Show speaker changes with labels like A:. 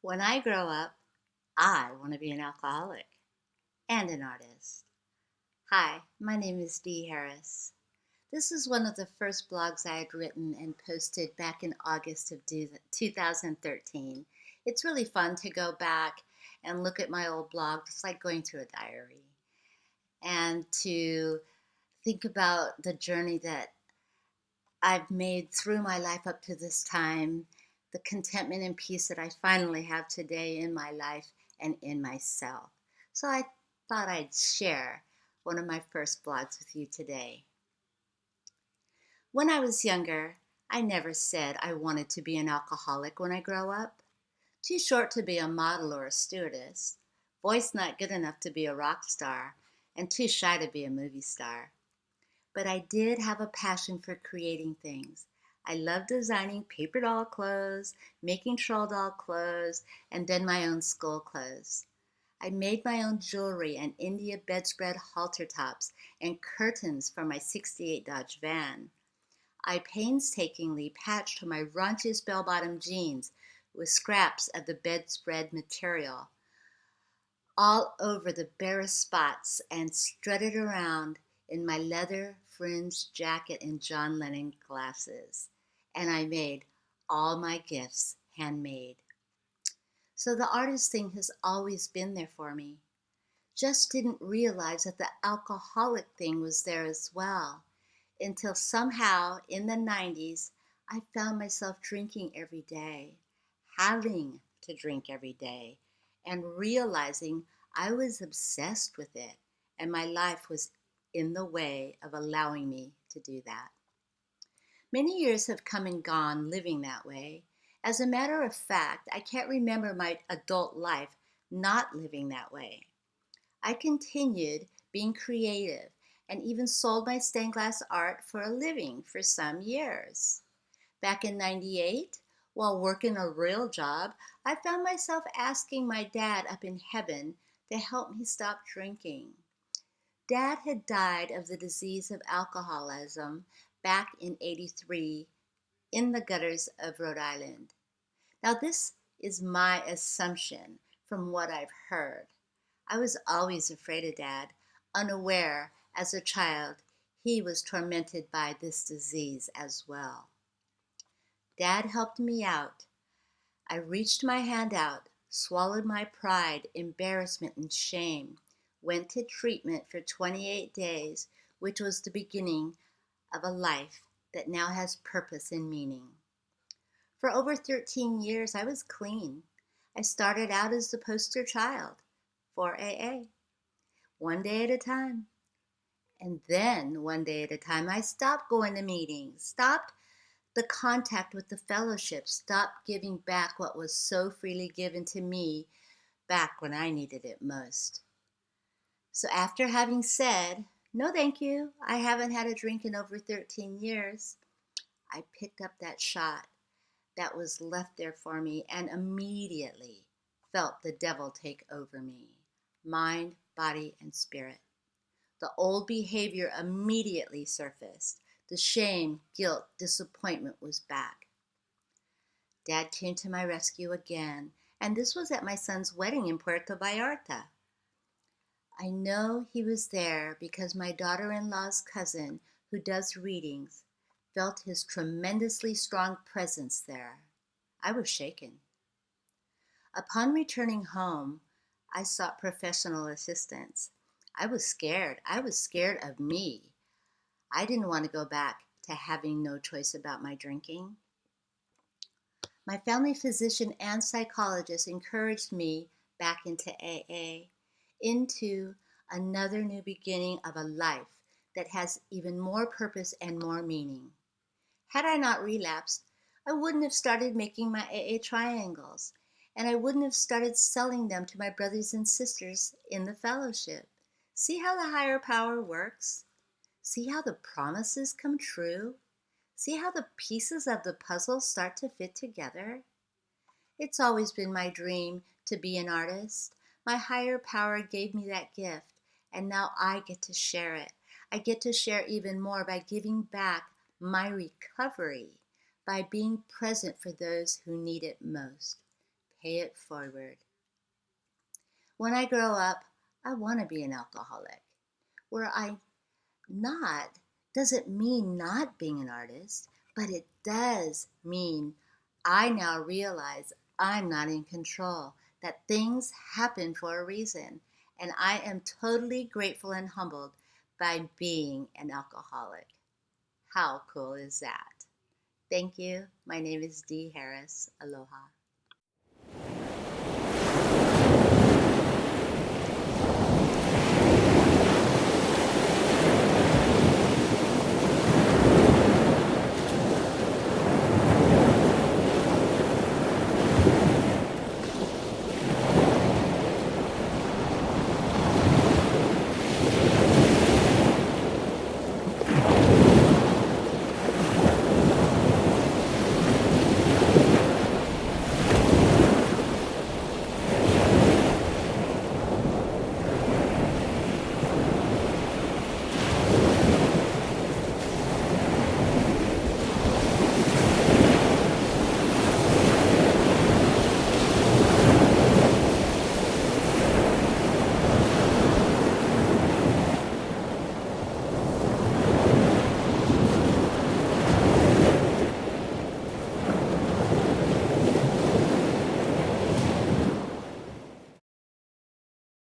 A: When I grow up, I want to be an alcoholic and an artist. Hi, my name is Dee Harris. This is one of the first blogs I had written and posted back in August of 2013. It's really fun to go back and look at my old blog. It's like going through a diary and to think about the journey that I've made through my life up to this time, the contentment and peace that I finally have today in my life and in myself. So I thought I'd share one of my first blogs with you today. When I was younger, I never said I wanted to be an alcoholic when I grow up. Too short to be a model or a stewardess, voice not good enough to be a rock star, and too shy to be a movie star. But I did have a passion for creating things. I loved designing paper doll clothes, making troll doll clothes, and then my own school clothes. I made my own jewelry and India bedspread halter tops and curtains for my '68 Dodge van. I painstakingly patched my raunchiest bell-bottom jeans with scraps of the bedspread material all over the barest spots and strutted around in my leather fringed jacket and John Lennon glasses. And I made all my gifts handmade. So the artist thing has always been there for me. Just didn't realize that the alcoholic thing was there as well until somehow in the 90s I found myself drinking every day, having to drink every day, and realizing I was obsessed with it and my life was in the way of allowing me to do that. Many years have come and gone living that way. As a matter of fact, I can't remember my adult life not living that way. I continued being creative and even sold my stained glass art for a living for some years. Back in '98, while working a real job, I found myself asking my dad up in heaven to help me stop drinking. Dad had died of the disease of alcoholism back in '83 in the gutters of Rhode Island. Now, this is my assumption from what I've heard. I was always afraid of Dad, unaware as a child he was tormented by this disease as well. Dad helped me out. I reached my hand out, swallowed my pride, embarrassment, and shame, went to treatment for 28 days, which was the beginning of a life that now has purpose and meaning. For over 13 years, I was clean. I started out as the poster child for AA, one day at a time. And then, one day at a time, I stopped going to meetings, stopped the contact with the fellowship, stopped giving back what was so freely given to me back when I needed it most. So, after having said, no thank you, I haven't had a drink in over 13 years, I picked up that shot that was left there for me and immediately felt the devil take over me, mind, body, and spirit. The old behavior immediately surfaced. The shame, guilt, disappointment was back. Dad came to my rescue again, and this was at my son's wedding in Puerto Vallarta. I know he was there because my daughter-in-law's cousin, who does readings, felt his tremendously strong presence there. I was shaken. Upon returning home, I sought professional assistance. I was scared. I was scared of me. I didn't want to go back to having no choice about my drinking. My family physician and psychologist encouraged me back into AA, into another new beginning of a life that has even more purpose and more meaning. Had I not relapsed, I wouldn't have started making my AA triangles, and I wouldn't have started selling them to my brothers and sisters in the fellowship. See how the higher power works? See how the promises come true? See how the pieces of the puzzle start to fit together? It's always been my dream to be an artist. My higher power gave me that gift, and now I get to share it. I get to share even more by giving back my recovery, by being present for those who need it most. pay it forward. When I grow up, I want to be an alcoholic. Where I not doesn't mean not being an artist, but it does mean I now realize I'm not in control, that things happen for a reason, and I am totally grateful and humbled by being an alcoholic. How cool is that? Thank you. My name is Dee Harris. Aloha.